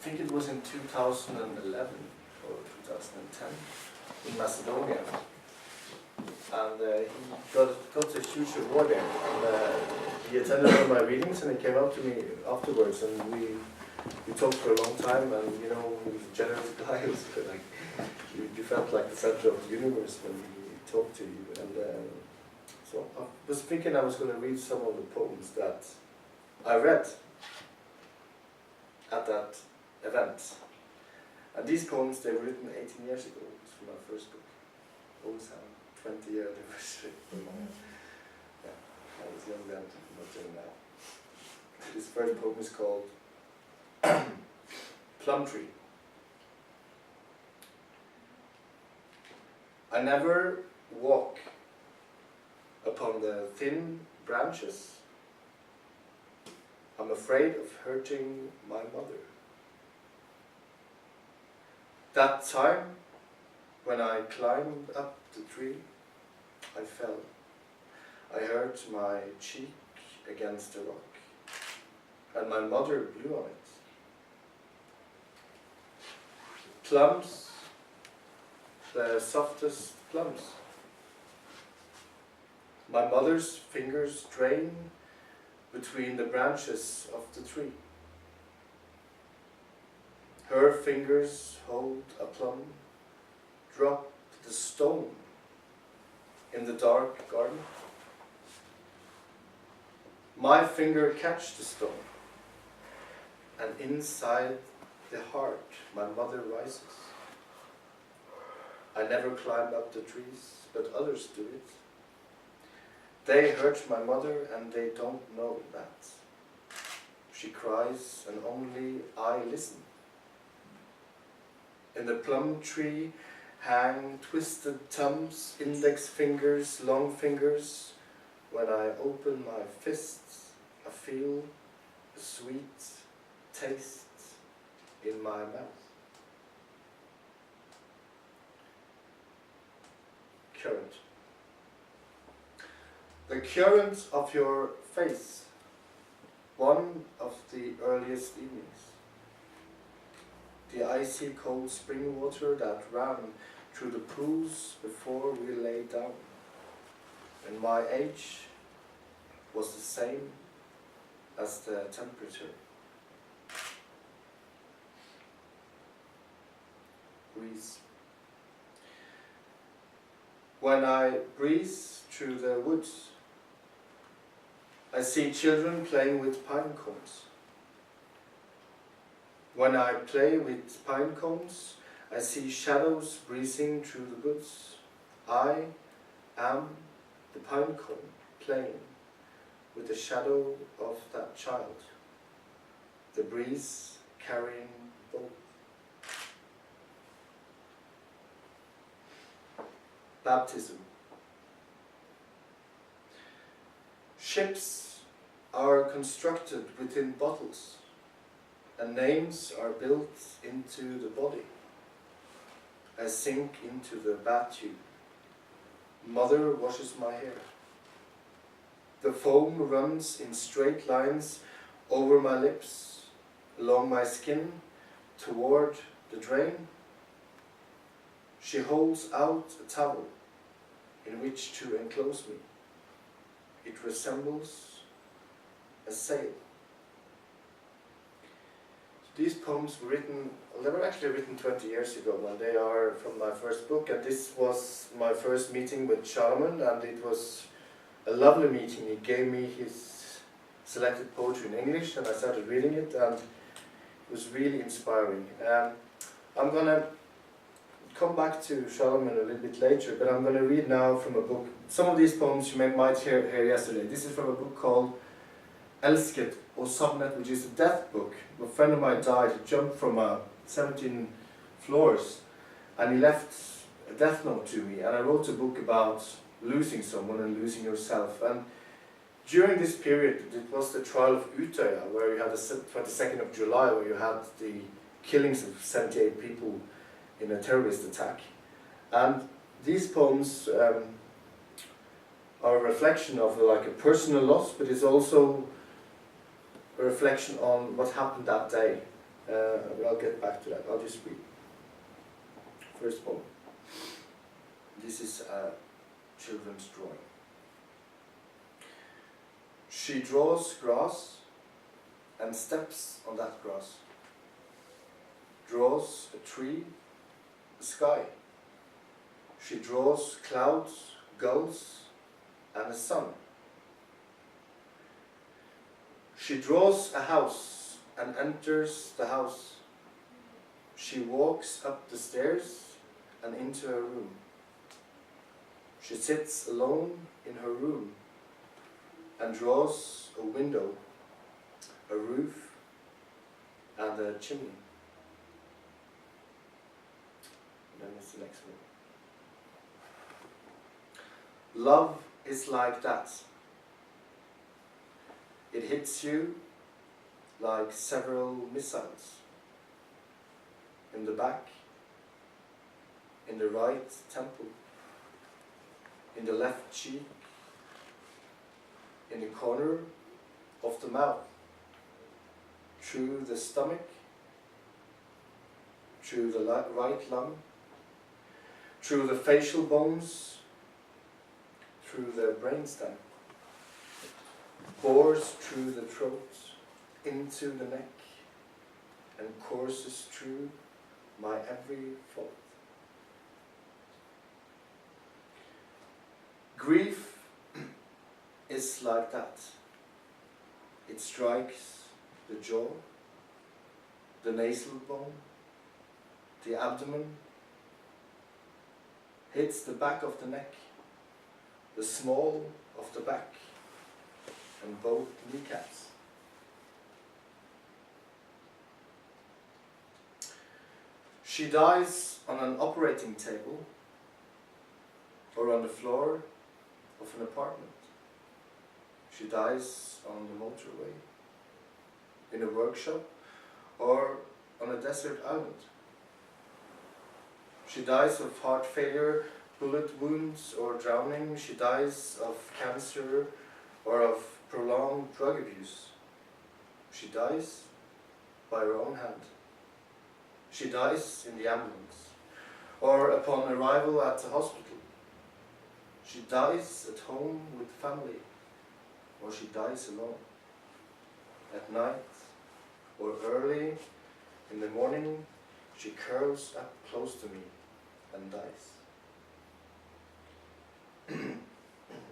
think it was in 2011 or 2010 in Macedonia. And he got a huge award there. And he attended one of my readings, and he came up to me afterwards, and we talked for a long time. And you know, he was a generous guy. He was like, you felt like the center of the universe when he talked to you. And so I was thinking I was going to read some of the poems that I read at that event. And these poems, they were written 18 years ago. It's from my first book. Always have 20-year anniversary. Yeah, I was young then, not young now. This first poem is called Plum Tree. I never walk upon the thin branches. I'm afraid of hurting my mother. That time when I climbed up the tree, I fell. I hurt my cheek against a rock, and my mother blew on it. Plums, the softest plums. My mother's fingers drain between the branches of the tree. Her fingers hold a plum, drop the stone in the dark garden. My finger catch the stone, and inside the heart my mother rises. I never climb up the trees, but others do it. They hurt my mother, and they don't know that. She cries, and only I listen. In the plum tree hang twisted thumbs, index fingers, long fingers. When I open my fists, I feel a sweet taste in my mouth. Current. The current of your face, one of the earliest evenings. The icy cold spring water that ran through the pools before we lay down. And my age was the same as the temperature. Breeze. When I breeze through the woods, I see children playing with pine cones. When I play with pine cones, I see shadows breezing through the woods. I am the pine cone playing with the shadow of that child, the breeze carrying both. Baptism. Ships are constructed within bottles, and names are built into the body. I sink into the bathtub. Mother washes my hair. The foam runs in straight lines over my lips, along my skin, toward the drain. She holds out a towel in which to enclose me. It resembles a sail. These poems were written, they were actually written 20 years ago, and they are from my first book, and this was my first meeting with Šalamun, and it was a lovely meeting. He gave me his selected poetry in English, and I started reading it, and it was really inspiring. I'm going to come back to Šalamun a little bit later, but I'm going to read now from a book. Some of these poems you might hear yesterday. This is from a book called Elsket og Savnet, which is a death book. A friend of mine died. He jumped from 17 floors, and he left a death note to me. And I wrote a book about losing someone and losing yourself. And during this period, it was the trial of Utøya, where you had the 22nd of July, where you had the killings of 78 people in a terrorist attack. And these poems are a reflection of like a personal loss, but it's also a reflection on what happened that day. But I'll get back to that. I'll just read. First poem. This is a children's drawing. She draws grass and steps on that grass. Draws a tree, a sky. She draws clouds, gulls, and a sun. She draws a house and enters the house. She walks up the stairs and into her room. She sits alone in her room and draws a window, a roof, and a chimney. And then it's the next one. Love is like that. It hits you like several missiles. In the back, in the right temple, in the left cheek, in the corner of the mouth, through the stomach, through the right lung, through the facial bones, through the brainstem, bores through the throat, into the neck, and courses through my every thought. Grief is like that. It strikes the jaw, the nasal bone, the abdomen, hits the back of the neck, the small of the back, and both kneecaps. She dies on an operating table or on the floor of an apartment. She dies on the motorway, in a workshop, or on a desert island. She dies of heart failure, bullet wounds, or drowning. She dies of cancer or of prolonged drug abuse. She dies by her own hand. She dies in the ambulance, or upon arrival at the hospital. She dies at home with family, or she dies alone. At night, or early in the morning, she curls up close to me and dies.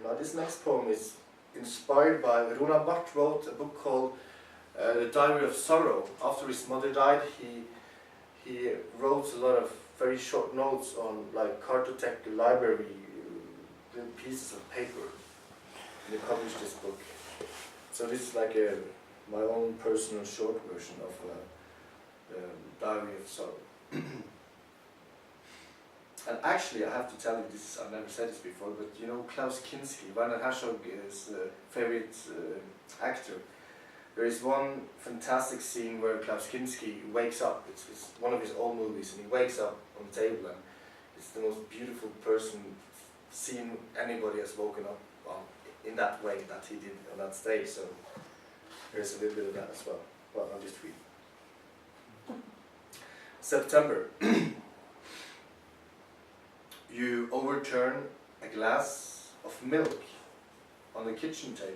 Now this next poem is inspired by Runa Barth wrote a book called The Diary of Sorrow. After his mother died, he wrote a lot of very short notes on like Cartotech library, little pieces of paper, and he published this book. So this is like my own personal short version of the Diary of Sorrow. And actually, I have to tell you this, I've never said this before, but you know Klaus Kinski, Werner Herzog's favorite actor. There is one fantastic scene where Klaus Kinski wakes up. It's one of his old movies, and he wakes up on the table, and it's the most beautiful person seen anybody has woken up in that way that he did on that stage. So there's a little bit of that as well. Well, I'll just read. September. You overturn a glass of milk on the kitchen table.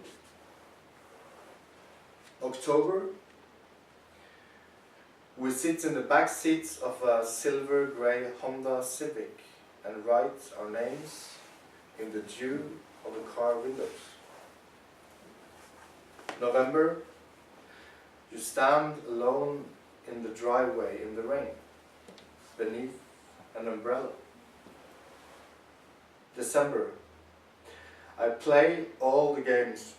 October, we sit in the back seats of a silver grey Honda Civic and write our names in the dew of the car windows. November, you stand alone in the driveway in the rain, beneath an umbrella. December, I play all the games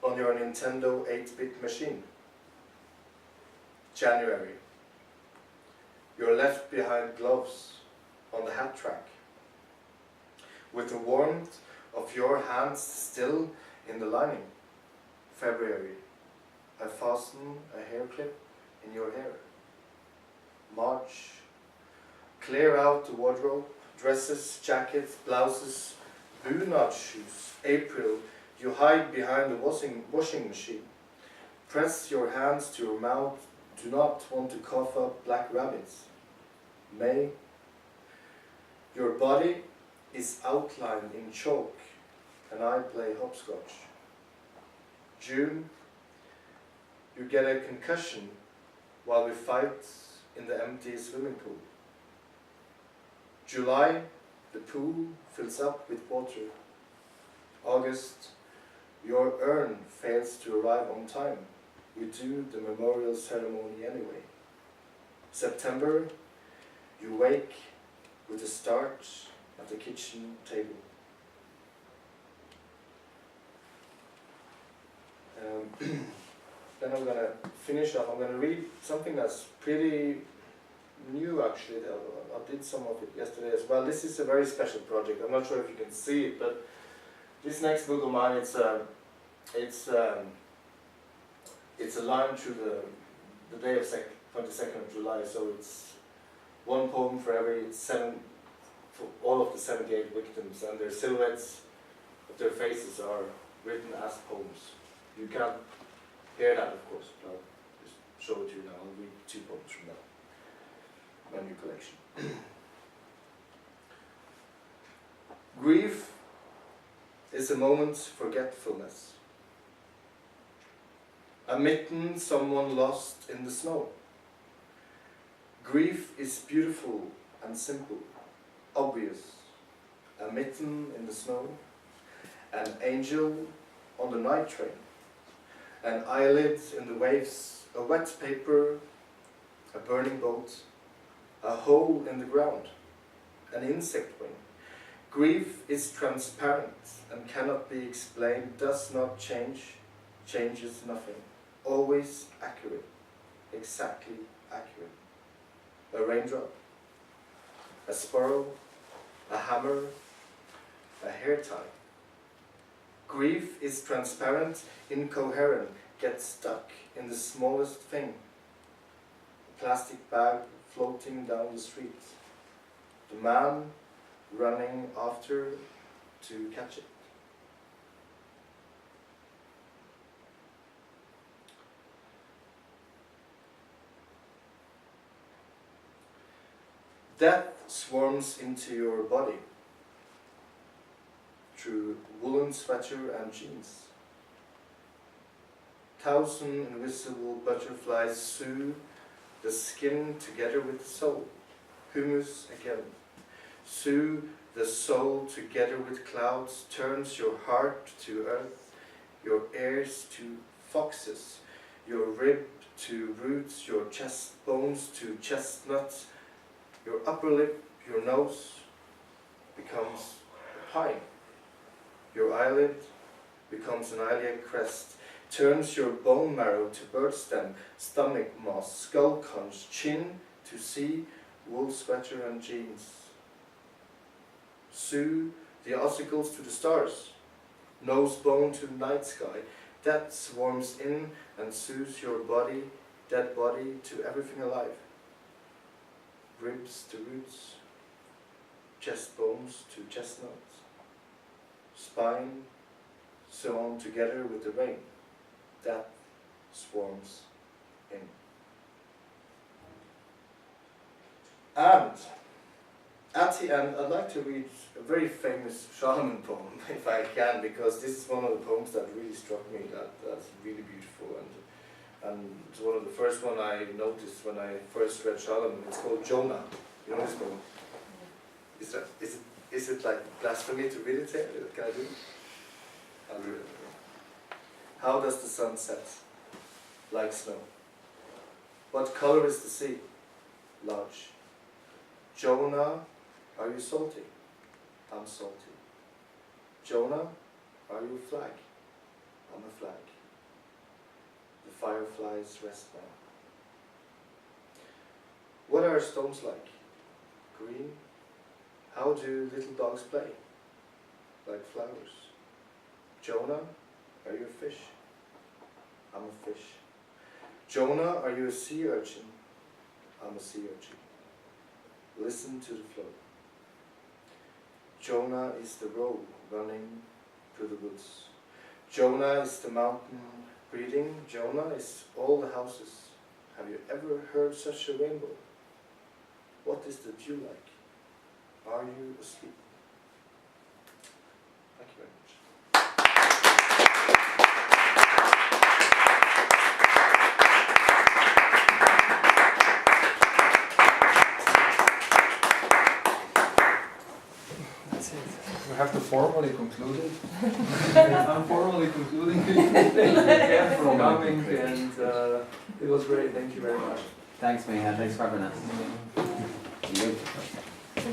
on your Nintendo 8-bit machine. January, you're left behind gloves on the hat rack, with the warmth of your hands still in the lining. February, I fasten a hair clip in your hair. March, clear out the wardrobe, dresses, jackets, blouses, bunad shoes. April, you hide behind the washing machine. Press your hands to your mouth do not want to cough up black rabbits. May, your body is outlined in chalk and I play hopscotch. June, you get a concussion while we fight in the empty swimming pool. July, the pool fills up with water. August, your urn fails to arrive on time. We do the memorial ceremony anyway. September, you wake with a start at the kitchen table. Then I'm going to finish up. I'm going to read something that's pretty new actually. I did some of it yesterday as well. This is a very special project. I'm not sure if you can see it, but this next book of mine, it's a line through the day of 22nd of July. So it's one poem for for all of the 78 victims, and their silhouettes of their faces are written as poems. You can't hear that, of course, but I'll just show it to you now. I'll read 2 poems from that, my new collection. Grief is a moment's forgetfulness. A mitten someone lost in the snow. Grief is beautiful and simple, obvious. A mitten in the snow, an angel on the night train, an eyelid in the waves, a wet paper, a burning boat, a hole in the ground, an insect wing. Grief is transparent and cannot be explained, does not change, changes nothing. Always accurate, exactly accurate. A raindrop, a sparrow, a hammer, a hair tie. Grief is transparent, incoherent, gets stuck in the smallest thing. A plastic bag floating down the street. The man running after to catch it. Death swarms into your body through woolen sweater and jeans. 1,000 invisible butterflies sew the skin together with the soul. Humus again. Sew the soul together with clouds, turns your heart to earth, your ears to foxes, your rib to roots, your chest bones to chestnuts, your upper lip, your nose becomes a pine. Your eyelid becomes an iliac crest, turns your bone marrow to birdstem, stomach moss, skull conch, chin to sea, wool sweater and jeans. Sew the ossicles to the stars, nose bone to the night sky. Death swarms in and sews your body, dead body, to everything alive. Ribs to roots, chest bones to chestnuts, spine sewn together with the rain. Death swarms in. And at the end, I'd like to read a very famous Šalamun poem, if I can, because this is one of the poems that really struck me, that's really beautiful. And it's one of the first one I noticed when I first read Šalamun. It's called Jonah. You know this poem? Is it like blasphemy to read it here? Can I do it? I'll read it. How does the sun set? Like snow. What color is the sea? Large. Jonah, are you salty? I'm salty. Jonah, are you a flag? I'm a flag. The fireflies rest now. What are stones like? Green. How do little dogs play? Like flowers. Jonah, are you a fish? I'm a fish. Jonah, are you a sea urchin? I'm a sea urchin. Listen to the flow. Jonah is the roe running through the woods. Jonah is the mountain breathing. Jonah is all the houses Have you ever heard such a rainbow? What is the view like? Are you asleep? Thank you very much. That's it. We have to formally conclude it. I'm formally concluding it. Thank you again for coming, and it was great. Thank you very much. Thanks, Miha. Thanks for having us. Mm. You.